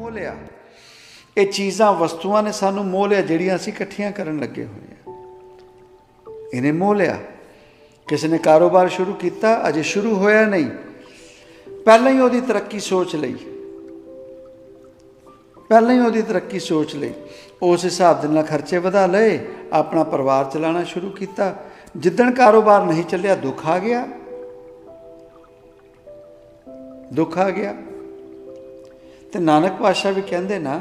मोह लिया। ये चीज़ां वस्तुआं ने सानू मोह लिया जिहड़ियां असीं इकट्ठियां करन लगे होए आ। इन्हें मोह लिया। किसी ने कारोबार शुरू किया, अजे शुरू होया नहीं, पहले ही उहदी तरक्की सोच लई, पहले ही उहदी तरक्की सोच लई, उस हिसाब दे नाल खर्चे वधा लए, अपना परिवार चलाना शुरू किया। जिद्दण कारोबार नहीं चलिया दुख आ गया, दुख आ गया। तो नानक पातशाह भी कहते ना,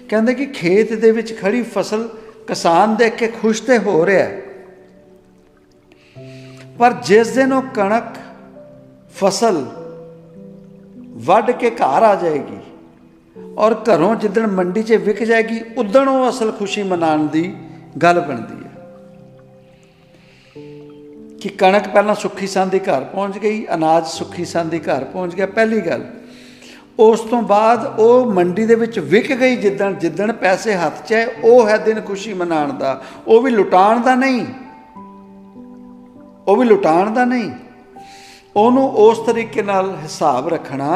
कहते कि खेत दे विच खड़ी फसल किसान देख के खुश तो हो रहा है, पर जिस दिन वो कणक फसल वढ़ के घर आ जाएगी और घरों जिदन मंडी च विक जाएगी, उदण वो असल खुशी मनाने की गल बनती है कि कणक पहला सुखी सांदी घर पहुँच गई, अनाज सुखी सांदी घर पहुँच गया, पहली गल। उस तो बाद वो मंडी दे विच विक गई जिदन जिदन पैसे हथ च है, वो है दिन खुशी मनाने का, वो भी लुटाण का नहीं, वो भी लुटाण का नहीं, ਉਹਨੂੰ उस तरीके नाल हिसाब रखना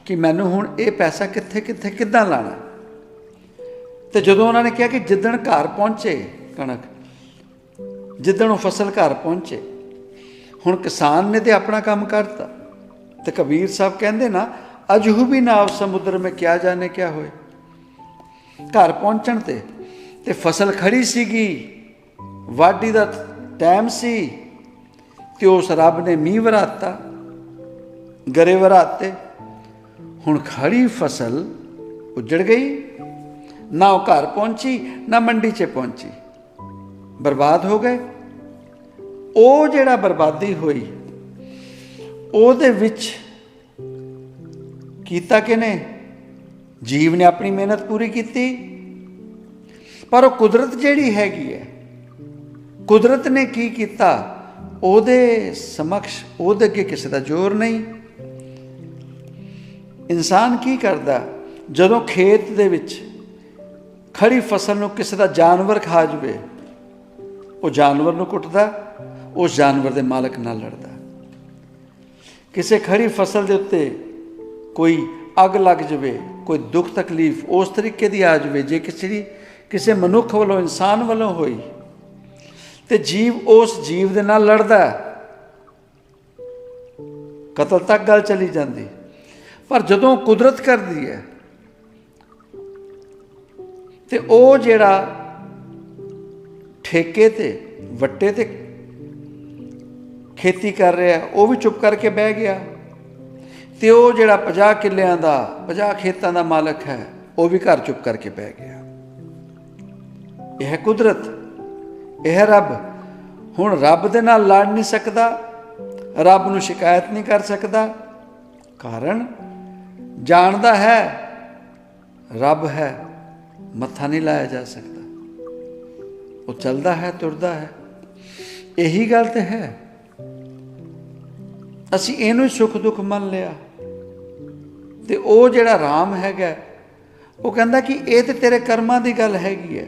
कि मैनू हुण ये पैसा कित्थे कित्थे किद्दां लाना। तो जदों उन्होंने कहा कि जिदण घर पहुँचे कणक, जिदण वो फसल घर पहुँचे, हुण किसान ने तो अपना काम करता। तो कबीर साहब कहते ना, अजहू भी नाव समुद्र में क्या जाने क्या होए। घर पहुँचण ते फसल खड़ी सीगी, वाढी दा टाइम सी, तो उस रब ने मीह वराता, गरे वराते, हुण खड़ी फसल उजड़ गई, ना वो घर पहुँची ना मंडी च पहुँची, बर्बाद हो गए। वो जिहड़ा बर्बादी हुई ਉਹਦੇ ਵਿੱਚ कीता किने, जीव ने अपनी मेहनत पूरी की, पर वो कुदरत जिहड़ी हैगी है, कुदरत ने की कीता, ਉਹਦੇ समक्ष ਉਹਦੇ ਅੱਗੇ ਕਿਸੇ ਦਾ ਜ਼ੋਰ नहीं। इंसान की करदा, ਜਦੋਂ खेत ਦੇ ਵਿੱਚ खड़ी फसल ਨੂੰ ਕਿਸੇ ਦਾ जानवर खा ਜਾਵੇ, ਉਹ जानवर ਨੂੰ ਕੁੱਟਦਾ, उस जानवर ਦੇ मालक ਨਾਲ लड़दा। ਕਿਸੇ खड़ी फसल ਦੇ ਉੱਤੇ कोई अग लग जाए, कोई दुख तकलीफ उस तरीके की आ जाए, जे किसी मनुख वालों इंसान वालों होई, तो जीव उस जीव दे नाल लड़दा, कतल तक गल चली जाती। पर जदों कुदरत करती है तो वो जिहड़ा ठेके ते वट्टे ते खेती कर रहा है, वो भी चुप करके बह गया, तो वो जिहड़ा 50 किल्लियां दा 50 खेतों का मालक है, वो भी घर चुप करके बह गया। यह कुदरत, यह रब। हुण रब दे नाल लड़ नहीं सकता, रब नूं शिकायत नहीं कर सकता, कारण जानदा है रब है, मत्था नहीं लाया जा सकता, वो चलदा है तुरदा है। यही गल तो है। असी इहनूं सुख दुख मन लिया, तो वो जिहड़ा राम हैगा, वो कहंदा कि ये तो तेरे कर्मां दी गल हैगी है।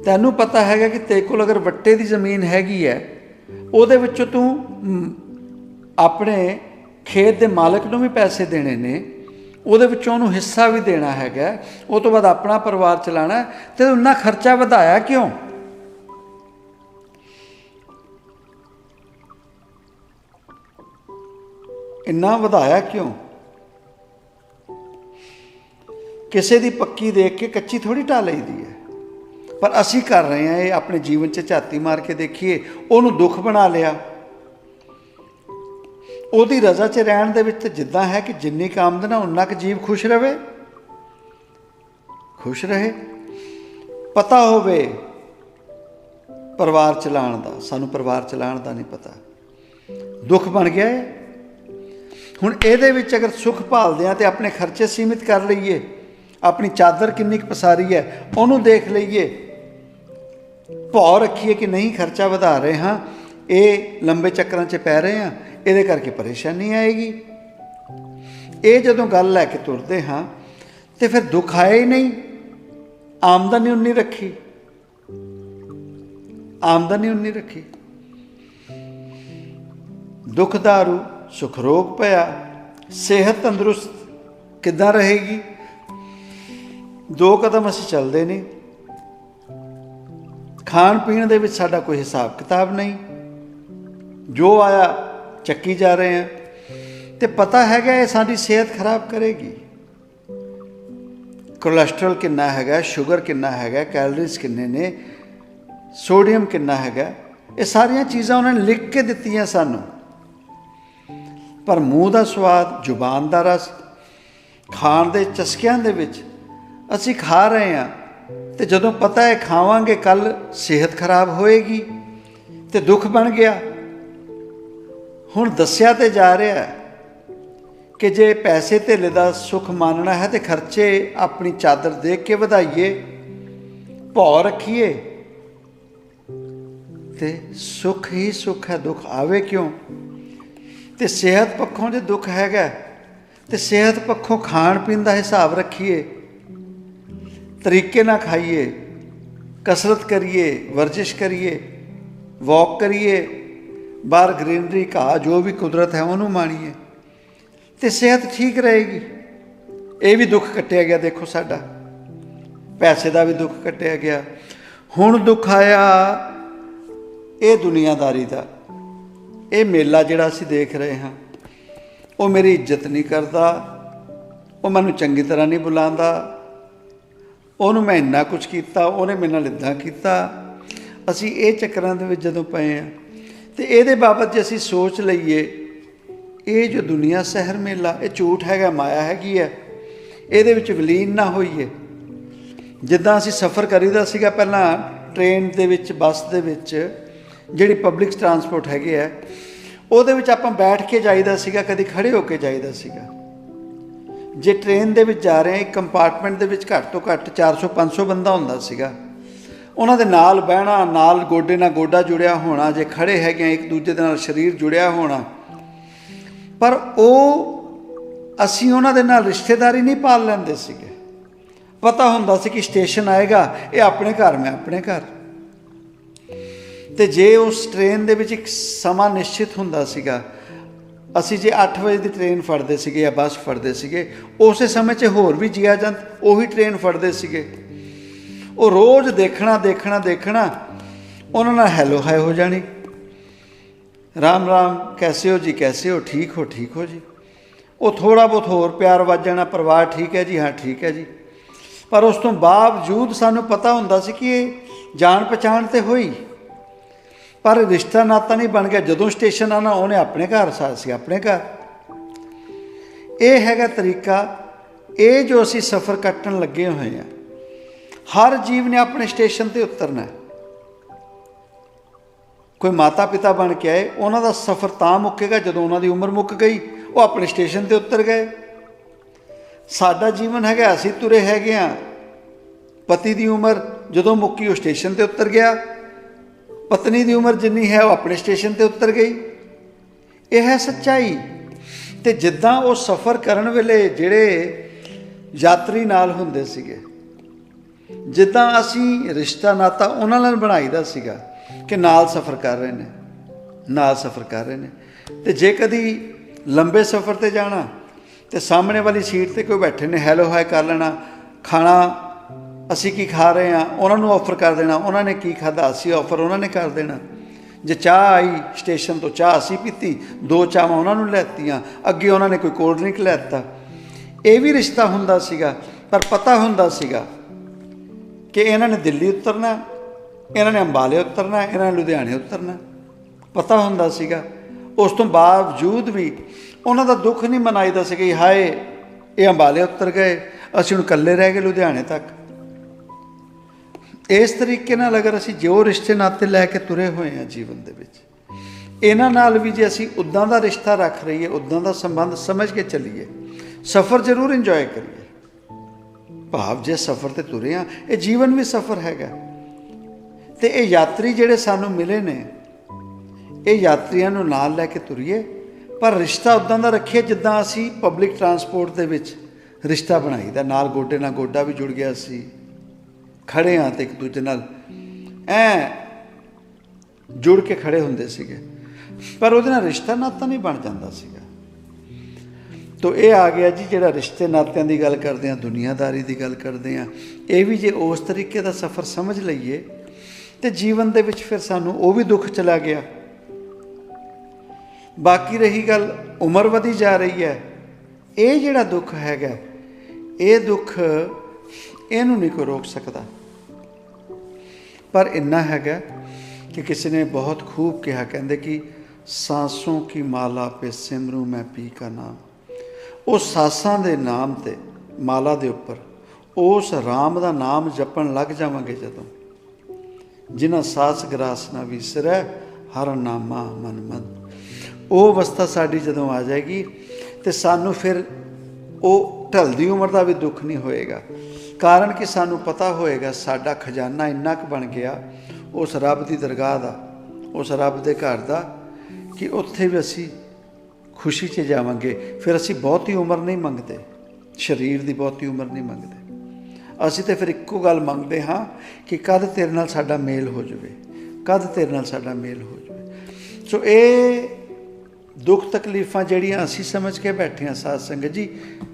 तैनूं पता हैगा कि तेरे कोल अगर वट्टे दी जमीन हैगी है, ਉਹਦੇ ਵਿੱਚੋਂ तू अपने खेत के मालक नूं भी पैसे देने ने, ਉਹਦੇ ਵਿੱਚੋਂ ਉਹਨੂੰ हिस्सा भी देना हैगा, उस तो बाद अपना परिवार चलाना, तो उन्ना खर्चा वधाया क्यों? इन्ना वधाया क्यों? किसी की पक्की देख के कच्ची थोड़ी ढा लईदी है, पर असी कर रहे हैं ये अपने जीवन च झाती मार के देखिए, उन्होंने दुख बना लिया। ਉਹਦੀ रजा च रहन दे विच जिद्दां है कि जिन्नी क आमदन है उन्ना क जीव खुश रहे, खुश रहे। पता होवे परिवार चलाण दा, सानू परिवार चलाण दा नहीं पता, दुख बन गया है। हुण इहदे विच अगर सुख भालदे आ ते अपने खर्चे सीमित कर लईए, अपनी चादर किन्नी क पसारी है उहनूं देख लईए, भौ रखिए कि नहीं खर्चा वधा रहे हाँ, ये लंबे चक्करां च पै रहे हैं, ये करके परेशानी आएगी। ये जदों गल लैके तुरते हाँ तो फिर दुख आया ही नहीं। आमदनी उन्नी रखी, आमदनी उन्नी रखी, दुख दारू सुख रोग पया, सेहत तंदुरुस्त किद्दां रहेगी? 2 कदम असीं चलते नहीं, खाण पीण दे विच साडा कोई हिसाब किताब नहीं, जो आया ਚੱਕੀ जा रहे हैं, तो पता हैगा ये साडी सेहत खराब करेगी। कोलेस्ट्रॉल कितना हैगा, शुगर कितना हैगा, कैलोरीज किन्ने ने, सोडियम कितना हैगा, ये सारिया चीज़ां उन्होंने लिख के दित्तियां सानू। पर मूँह का स्वाद, जुबान का रस, खाण दे चस्कियां दे विच असीं खा रहे हैं, तो जदों पता है खावांगे कल सेहत खराब होएगी, तो दुख बन गया। हुण दस्या ते जा रहा है कि जे पैसे धेले का सुख मानना है तो खर्चे अपनी चादर देख के वधाइए, भौ रखिए, तो सुख ही सुख है, दुख आवे क्यों। तो सेहत पक्षों जो दुख हैगा, तो सेहत पक्षों खाण पीण का हिसाब रखिए, तरीके ना खाइए, कसरत करिए, वर्जिश करिए, वॉक करिए, बाहर ग्रीनरी घाह जो भी कुदरत है उन्होंने माणीए, तो सेहत ठीक रहेगी। ये भी दुख कट्टिया गया, देखो साडा पैसे का भी दुख कट्टिया गया। हुण दुख आया ये दुनियादारी का, ये मेला जिहड़ा असीं देख रहे हाँ, वो मेरी इज्जत नहीं करता, वो मैनूं चंगी तरह नहीं बुलांदा, उन्होंने मैं इन्ना कुछ किया, उन्हें मेरे नाल इदां कीता। असीं ये चक्करां दे विच जदों पए हैं, तो ये बाबत जे असीं सोच लईए, ये जो दुनिया सहर मेला ये झूठ हैगा, माया हैगी है, ये विलीन ना होईए। जिद्दां असीं सफ़र करीदा सीगा पहलां ट्रेन दे विच, बस दे विच, जिहड़ी पब्लिक ट्रांसपोर्ट हैगी है, उहदे विच आपां बैठ के जाईदा सीगा, कदी खड़े होके जाईदा सीगा। जे ट्रेन दे विच जा रहे हैं, एक कंपार्टमेंट दे विच घੱਟ ਤੋਂ ਘੱਟ 400-500 बंदा हुंदा सीगा, उन्हां दे नाल बहना, नाल गोडे नाल गोडा जुड़िया होना, जे खड़े हैगे एक दूजे दे नाल शरीर जुड़िया होना। पर वो असीं उन्हां दे नाल रिश्तेदारी नहीं पाल लैंदे सीगे, पता हुंदा सी कि स्टेशन आएगा, ये अपने घर, मैं अपने घर। तो जे उस ट्रेन दे विच एक समा निश्चित हुंदा सीगा, असीं जे 8 वजे की ट्रेन फड़दे सीगे या बस फड़दे सीगे, उस समय च होर भी जिया जंत उही ट्रेन फड़दे सीगे। वो रोज़ देखना देखना देखना, उन्होंने हैलो हाय हो जानी, राम राम, कैसे हो जी, कैसे हो, ठीक हो, ठीक हो जी। वो थोड़ा बहुत होर प्यार वज जाना, परिवार ठीक है जी, हाँ ठीक है जी। पर उस तो बावजूद सानू पता हुंदा सी कि जान पहचान तो होई, पर रिश्ता नाता नहीं बन गया। जदों स्टेशन आना, उन्हें अपने घर, असीं अपने घर। ये हैगा तरीका, ये जो असीं सफ़र कट्टण लगे हुए हैं। हर जीव ने अपने स्टेशन पर उतरना है। कोई माता पिता बन के आए, उन्हों का सफ़र तां मुक्केगा जदों उन्होंने उम्र मुक गई, वो अपने स्टेशन पर उतर गए। साडा जीवन है, असीं तुरे हैगे हाँ, पति की उम्र जदों मुक्की वो स्टेशन पर उतर गया, पत्नी की उम्र जिन्नी है वो अपने स्टेशन पर उतर गई। यह है सच्चाई। तो जिद्दां वो सफ़र करन वेले जिहड़े यात्री नाल हुंदे सीगे, जिद्दां असीं रिश्ता नाता उन्हां नाल बनाईदा सीगा कि नाल सफ़र कर रहे हैं, नाल सफ़र कर रहे हैं। तो जे कदी लंबे सफ़र ते जाना, तो सामने वाली सीट ते कोई बैठे ने, हैलो हाय कर लेना, खाना असी की खा रहे हैं उन्होंने ऑफर कर देना, उन्होंने की खादा असी ऑफर उन्होंने कर देना। जे चाह आई स्टेशन तो चाह असी पीती, 2 चाहां उन्होंने लैतियां, अगे उन्होंने कोई कोल्ड ड्रिंक लैता। ये भी रिश्ता हुंदा सीगा, पर पता हुंदा सीगा कि इन्होंने दिल्ली उतरना, इन्होंने अंबाले उतरना, इन्होंने लुधियाने उतरना, पता हुंदा सीगा। उस तो बावजूद भी उन्हों का दुख नहीं मनाईदा सी कि हाय ये अंबाले उतर गए, असीं हुण कल्ले रह गए लुधियाने तक। इस तरीके नाल अगर असीं जो रिश्ते नाते लैके तुरे हुए हैं जीवन दे विच, इन्हां नाल भी जे असीं उदां दा रिश्ता रख रहीए, उदां दा संबंध समझ के चलीए, सफ़र जरूर इंजॉय करिए। भाव जे सफ़र ते तुरे हाँ, ये जीवन भी सफ़र हैगा। तो ये यात्री जिहड़े सानूं मिले ने, ये यात्रियों नूं नाल लैके तुरीए, पर रिश्ता उदां दा रखिए जिद्दां असीं पब्लिक ट्रांसपोर्ट दे विच रिश्ता बनाईदा, नाल गोडे नाल गोडा भी जुड़ गया, असीं खड़े हाँ तो एक दूजे नाल जुड़ के खड़े हुंदे सीगे, पर उहदे नाल रिश्ता नाता नहीं बन जांदा सीगा। ਤੋ ਇਹ ਆ ਗਿਆ ਜੀ ਜਿਹੜਾ ਰਿਸ਼ਤੇ ਨਾਤਿਆਂ ਦੀ ਗੱਲ ਕਰਦੇ ਹਾਂ, ਦੁਨੀਆਦਾਰੀ ਦੀ ਗੱਲ ਕਰਦੇ ਹਾਂ। ਇਹ ਵੀ ਜੇ ਉਸ ਤਰੀਕੇ ਦਾ ਸਫ਼ਰ ਸਮਝ ਲਈਏ ਤੇ ਜੀਵਨ ਦੇ ਵਿੱਚ ਫਿਰ ਸਾਨੂੰ ਉਹ ਵੀ ਦੁੱਖ ਚਲਾ ਗਿਆ। ਬਾਕੀ ਰਹੀ ਗੱਲ ਉਮਰ ਵਧੀ ਜਾ ਰਹੀ ਹੈ, ਇਹ ਜਿਹੜਾ ਦੁੱਖ ਹੈਗਾ, ਇਹ ਦੁੱਖ ਇਹਨੂੰ ਨਹੀਂ ਕੋਈ ਰੋਕ ਸਕਦਾ। ਪਰ ਇੰਨਾ ਹੈਗਾ ਕਿ ਕਿਸੇ ਨੇ ਬਹੁਤ ਖੂਬ ਕਿਹਾ, ਕਹਿੰਦੇ ਕਿ ਸਾਸੋਂ ਕੀ ਮਾਲਾ ਪੇ ਸਿਮਰੂ ਮੈਂ ਪੀ ਕਾ ਨਾਮ। ਉਹ ਸਾਸਾਂ ਦੇ ਨਾਮ ਤੇ, ਮਾਲਾ ਦੇ ਉੱਪਰ ਉਸ ਰਾਮ ਦਾ ਨਾਮ ਜਪਣ ਲੱਗ ਜਾਵਾਂਗੇ ਜਦੋਂ, ਜਿਨ੍ਹਾਂ ਸਾਸ ਗਰਾਸ ਨਾ ਵਿਸਰੈ ਹਰ ਨਾਮਾ ਮਨ ਮਨ। ਉਹ ਅਵਸਥਾ ਸਾਡੀ ਜਦੋਂ ਆ ਜਾਏਗੀ ਤੇ ਸਾਨੂੰ ਫਿਰ ਉਹ ਢਲਦੀ ਉਮਰ ਦਾ ਵੀ ਦੁੱਖ ਨਹੀਂ ਹੋਏਗਾ। ਕਾਰਨ ਕਿ ਸਾਨੂੰ ਪਤਾ ਹੋਏਗਾ ਸਾਡਾ ਖਜ਼ਾਨਾ ਇੰਨਾ ਕੁ ਬਣ ਗਿਆ ਉਸ ਰੱਬ ਦੀ ਦਰਗਾਹ ਦਾ, ਉਸ ਰੱਬ ਦੇ ਘਰ ਦਾ, ਕਿ ਉੱਥੇ ਵੀ ਅਸੀਂ ਖੁਸ਼ੀ 'ਚ ਜਾਵਾਂਗੇ। ਫਿਰ ਅਸੀਂ ਬਹੁਤੀ ਉਮਰ ਨਹੀਂ ਮੰਗਦੇ, ਸਰੀਰ ਦੀ ਬਹੁਤੀ ਉਮਰ ਨਹੀਂ ਮੰਗਦੇ। ਅਸੀਂ ਤਾਂ ਫਿਰ ਇੱਕੋ ਗੱਲ ਮੰਗਦੇ ਹਾਂ ਕਿ ਕਦ ਤੇਰੇ ਨਾਲ ਸਾਡਾ ਮੇਲ ਹੋ ਜਾਵੇ, ਕਦ ਤੇਰੇ ਨਾਲ ਸਾਡਾ ਮੇਲ ਹੋ ਜਾਵੇ। ਸੋ ਇਹ ਦੁੱਖ ਤਕਲੀਫਾਂ ਜਿਹੜੀਆਂ ਅਸੀਂ ਸਮਝ ਕੇ ਬੈਠੇ ਹਾਂ ਸਾਧ ਸੰਗਤ ਜੀ,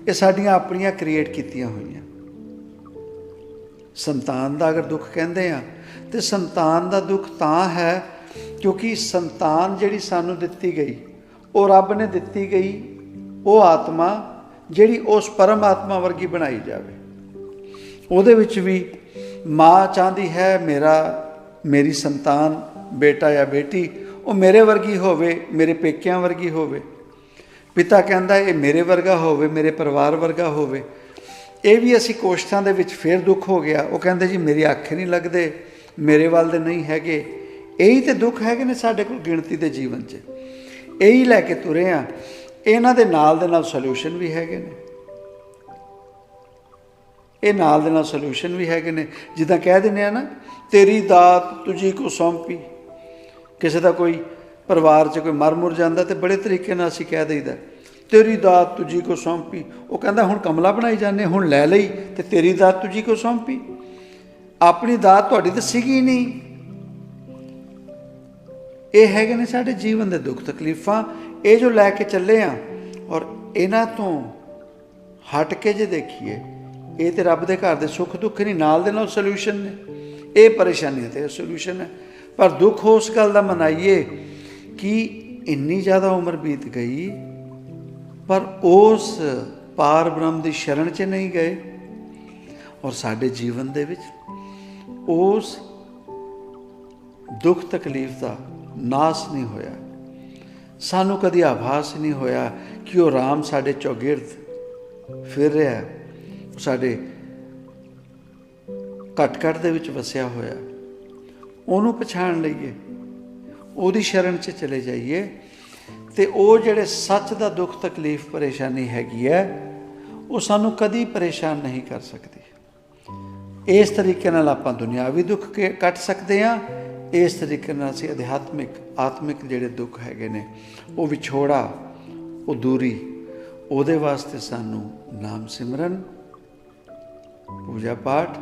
ਇਹ ਸਾਡੀਆਂ ਆਪਣੀਆਂ ਕ੍ਰੀਏਟ ਕੀਤੀਆਂ ਹੋਈਆਂ। ਸੰਤਾਨ ਦਾ ਅਗਰ ਦੁੱਖ ਕਹਿੰਦੇ ਆ ਤੇ ਸੰਤਾਨ ਦਾ ਦੁੱਖ ਤਾਂ ਹੈ ਕਿਉਂਕਿ ਸੰਤਾਨ ਜਿਹੜੀ ਸਾਨੂੰ ਦਿੱਤੀ ਗਈ, ਉਹ ਰੱਬ ਨੇ ਦਿੱਤੀ ਗਈ ਉਹ ਆਤਮਾ ਜਿਹੜੀ ਉਸ ਪਰਮ ਆਤਮਾ ਵਰਗੀ ਬਣਾਈ ਜਾਵੇ। ਉਹਦੇ ਵਿੱਚ ਵੀ ਮਾਂ ਚਾਹੁੰਦੀ ਹੈ ਮੇਰੀ ਸੰਤਾਨ, ਬੇਟਾ ਜਾਂ ਬੇਟੀ, ਉਹ ਮੇਰੇ ਵਰਗੀ ਹੋਵੇ, ਮੇਰੇ ਪੇਕਿਆਂ ਵਰਗੀ ਹੋਵੇ। ਪਿਤਾ ਕਹਿੰਦਾ ਇਹ ਮੇਰੇ ਵਰਗਾ ਹੋਵੇ, ਮੇਰੇ ਪਰਿਵਾਰ ਵਰਗਾ ਹੋਵੇ। ਇਹ ਵੀ ਅਸੀਂ ਕੋਸ਼ਿਸ਼ਾਂ ਦੇ ਵਿੱਚ ਫਿਰ ਦੁੱਖ ਹੋ ਗਿਆ। ਉਹ ਕਹਿੰਦੇ ਜੀ ਮੇਰੀ ਆਖੇ ਨਹੀਂ ਲੱਗਦੇ, ਮੇਰੇ ਵੱਲ ਦੇ ਨਹੀਂ ਹੈਗੇ। ਇਹੀ ਤੇ ਦੁੱਖ ਹੈਗੇ ਨੇ ਸਾਡੇ ਕੋਲ ਗਿਣਤੀ ਦੇ ਜੀਵਨ 'ਚ, ਇਹੀ ਲੈ ਕੇ ਤੁਰੇ ਹਾਂ। ਇਹਨਾਂ ਦੇ ਨਾਲ ਸੋਲਿਊਸ਼ਨ ਵੀ ਹੈਗੇ ਨੇ, ਇਹ ਨਾਲ ਦੇ ਨਾਲ ਸੋਲਿਊਸ਼ਨ ਵੀ ਹੈਗੇ ਨੇ। ਜਿੱਦਾਂ ਕਹਿ ਦਿੰਦੇ ਆ ਨਾ, ਤੇਰੀ ਦਾਤ ਤੁਝੀ ਕੋ ਸੌਂਪੀ। ਕਿਸੇ ਦਾ ਕੋਈ ਪਰਿਵਾਰ 'ਚ ਕੋਈ ਮਰ ਮੁਰ ਜਾਂਦਾ ਤੇ ਬੜੇ ਤਰੀਕੇ ਨਾਲ ਅਸੀਂ ਕਹਿ ਦਈਦਾ ਤੇਰੀ ਦਾਤ ਤੁਝੀ ਕੋ ਸੌਂਪੀ। ਉਹ ਕਹਿੰਦਾ ਹੁਣ ਕਮਲਾ ਬਣਾਈ ਜਾਂਦੇ, ਹੁਣ ਲੈ ਲਈ ਤੇ ਤੇਰੀ ਦਾਤ ਤੁਝੀ ਕੋ ਸੌਂਪੀ। ਆਪਣੀ ਦਾਤ ਤੁਹਾਡੀ ਤਾਂ ਸੀਗੀ ਨਹੀਂ। ਇਹ ਹੈਗੇ ਨੇ ਸਾਡੇ ਜੀਵਨ ਦੇ ਦੁੱਖ ਤਕਲੀਫਾਂ, ਇਹ ਜੋ ਲੈ ਕੇ ਚੱਲੇ ਆ। ਔਰ ਇਹਨਾਂ ਤੋਂ ਹਟ ਕੇ ਜੇ ਦੇਖੀਏ, ਇਹ ਤੇ ਰੱਬ ਦੇ ਘਰ ਦੇ ਸੁੱਖ ਦੁੱਖ ਨਹੀਂ, ਨਾਲ ਦੇ ਨਾਲ ਸੋਲਿਊਸ਼ਨ ਨੇ। ਇਹ ਪਰੇਸ਼ਾਨੀਆਂ ਤੇ ਸੋਲਿਊਸ਼ਨ ਹੈ। ਪਰ ਦੁੱਖ ਉਸ ਗੱਲ ਦਾ ਮਨਾਈਏ ਕਿ ਇੰਨੀ ਜ਼ਿਆਦਾ ਉਮਰ ਬੀਤ ਗਈ ਪਰ ਉਸ ਪਾਰ ਬ੍ਰਹਮ ਦੀ ਸ਼ਰਨ 'ਚ ਨਹੀਂ ਗਏ। ਔਰ ਸਾਡੇ ਜੀਵਨ ਦੇ ਵਿੱਚ ਉਸ ਦੁੱਖ ਤਕਲੀਫ ਦਾ ਨਾਸ ਨਹੀਂ ਹੋਇਆ। ਸਾਨੂੰ ਕਦੀ ਆਭਾਸ ਨਹੀਂ ਹੋਇਆ ਕਿ ਉਹ ਰਾਮ ਸਾਡੇ ਚੌਗਿਰਦ ਫਿਰ ਰਿਹਾ, ਸਾਡੇ ਘਟ ਦੇ ਵਿੱਚ ਵਸਿਆ ਹੋਇਆ। ਉਹਨੂੰ ਪਛਾਣ ਲਈਏ, ਉਹਦੀ ਸ਼ਰਨ 'ਚ ਚਲੇ ਜਾਈਏ ਤੇ ਉਹ ਜਿਹੜੇ ਸੱਚ ਦਾ ਦੁੱਖ ਤਕਲੀਫ ਪਰੇਸ਼ਾਨੀ ਹੈਗੀ ਹੈ, ਉਹ ਸਾਨੂੰ ਕਦੀ ਪਰੇਸ਼ਾਨ ਨਹੀਂ ਕਰ ਸਕਦੀ। ਇਸ ਤਰੀਕੇ ਨਾਲ ਆਪਾਂ ਦੁਨਿਆਵੀ ਦੁੱਖ ਕੱਟ ਸਕਦੇ ਹਾਂ। ਇਸ ਤਰੀਕੇ ਨਾਲ ਅਸੀਂ ਆਤਮਿਕ ਜਿਹੜੇ ਦੁੱਖ ਹੈਗੇ ਨੇ, ਉਹ ਵਿਛੋੜਾ, ਉਹ ਦੂਰੀ, ਉਹਦੇ ਵਾਸਤੇ ਸਾਨੂੰ ਨਾਮ ਸਿਮਰਨ, ਪੂਜਾ ਪਾਠ,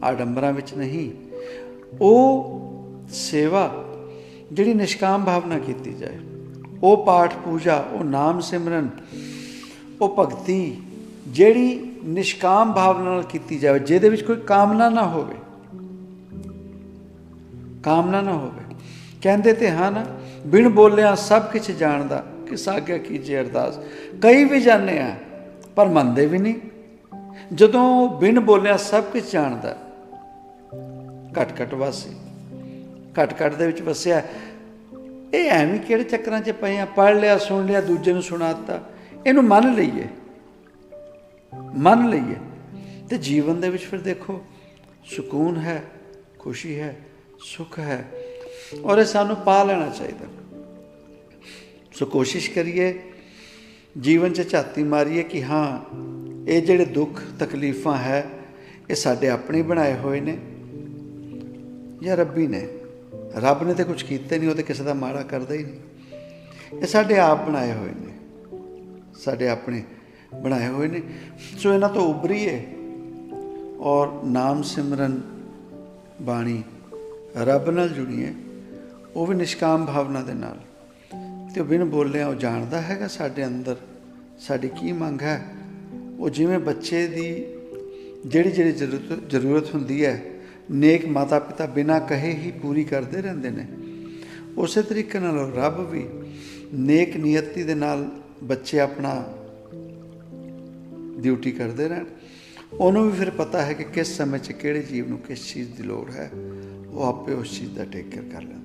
ਆਡੰਬਰਾਂ ਵਿੱਚ ਨਹੀਂ, ਉਹ ਸੇਵਾ ਜਿਹੜੀ ਨਿਸ਼ਕਾਮ ਭਾਵਨਾ ਕੀਤੀ ਜਾਏ, ਉਹ ਪਾਠ ਪੂਜਾ, ਉਹ ਨਾਮ ਸਿਮਰਨ, ਉਹ ਭਗਤੀ ਜਿਹੜੀ ਨਿਸ਼ਕਾਮ ਭਾਵਨਾ ਨਾਲ ਕੀਤੀ ਜਾਵੇ, ਜਿਹਦੇ ਵਿੱਚ ਕੋਈ ਕਾਮਨਾ ਨਾ ਹੋਵੇ। ਕਾਮਨਾ ਨਾ ਹੋਵੇ। ਕਹਿੰਦੇ ਤੇ ਹਨ ਬਿਨ ਬੋਲਿਆ ਸਭ ਕੁਛ ਜਾਣਦਾ, ਕਿਸ ਆਗਿਆ ਕੀਜੇ ਅਰਦਾਸ। ਕਈ ਵੀ ਜਾਂਦੇ ਆ ਪਰ ਮੰਨਦੇ ਵੀ ਨਹੀਂ। ਜਦੋਂ ਬਿਨ ਬੋਲਿਆ ਸਭ ਕੁਛ ਜਾਣਦਾ, ਘਟ ਵਾਸੀ, ਘਟ ਦੇ ਵਿੱਚ ਵਸਿਆ, ਇਹ ਐਵੇਂ ਕਿਹੜੇ ਚੱਕਰਾਂ 'ਚ ਪਏ ਆ? ਪੜ੍ਹ ਲਿਆ, ਸੁਣ ਲਿਆ, ਦੂਜੇ ਨੂੰ ਸੁਣਾਤਾ। ਇਹਨੂੰ ਮੰਨ ਲਈਏ ਤੇ ਜੀਵਨ ਦੇ ਵਿੱਚ ਫਿਰ ਦੇਖੋ ਸਕੂਨ ਹੈ, ਖੁਸ਼ੀ ਹੈ, ਸੁੱਖ ਹੈ। ਔਰ ਇਹ ਸਾਨੂੰ ਪਾ ਲੈਣਾ ਚਾਹੀਦਾ। ਸੋ ਕੋਸ਼ਿਸ਼ ਕਰੀਏ, ਜੀਵਨ 'ਚ ਝਾਤੀ ਮਾਰੀਏ ਕਿ ਹਾਂ, ਇਹ ਜਿਹੜੇ ਦੁੱਖ ਤਕਲੀਫਾਂ ਹੈ, ਇਹ ਸਾਡੇ ਆਪਣੇ ਬਣਾਏ ਹੋਏ ਨੇ ਜਾਂ ਰੱਬੀ ਨੇ। ਰੱਬ ਨੇ ਤਾਂ ਕੁਛ ਕੀਤਾ ਨਹੀਂ, ਉਹ ਤਾਂ ਕਿਸੇ ਦਾ ਮਾੜਾ ਕਰਦਾ ਹੀ ਨਹੀਂ। ਇਹ ਸਾਡੇ ਆਪ ਬਣਾਏ ਹੋਏ ਨੇ, ਸਾਡੇ ਆਪਣੇ ਬਣਾਏ ਹੋਏ ਨੇ। ਸੋ ਇਹਨਾਂ ਤੋਂ ਉਭਰੀਏ ਔਰ ਨਾਮ ਸਿਮਰਨ, ਬਾਣੀ, ਰੱਬ ਨਾਲ ਜੁੜੀਏ, ਉਹ ਵੀ ਨਿਸ਼ਕਾਮ ਭਾਵਨਾ ਦੇ ਨਾਲ। ਅਤੇ ਉਹ ਬਿਨ ਬੋਲਿਆ ਉਹ ਜਾਣਦਾ ਹੈਗਾ ਸਾਡੇ ਅੰਦਰ ਸਾਡੀ ਕੀ ਮੰਗ ਹੈ, ਉਹ ਜਿਵੇਂ ਬੱਚੇ ਦੀ ਜਿਹੜੀ ਜ਼ਰੂਰਤ ਹੁੰਦੀ ਹੈ ਨੇਕ ਮਾਤਾ ਪਿਤਾ ਬਿਨਾਂ ਕਹੇ ਹੀ ਪੂਰੀ ਕਰਦੇ ਰਹਿੰਦੇ ਨੇ, ਉਸੇ ਤਰੀਕੇ ਨਾਲ ਰੱਬ ਵੀ ਨੇਕ ਨੀਅਤੀ ਦੇ ਨਾਲ ਬੱਚੇ ਆਪਣਾ ਡਿਊਟੀ ਕਰਦੇ ਰਹਿਣ। ਉਹਨੂੰ ਵੀ ਫਿਰ ਪਤਾ ਹੈ ਕਿ ਕਿਸ ਸਮੇਂ 'ਚ ਕਿਹੜੇ ਜੀਵ ਨੂੰ ਕਿਸ ਚੀਜ਼ ਦੀ ਲੋੜ ਹੈ, ਉਹ ਆਪੇ ਉਸ ਚੀਜ਼ ਦਾ ਟੇਕ ਕੇਅਰ ਕਰ ਲੈਂਦਾ।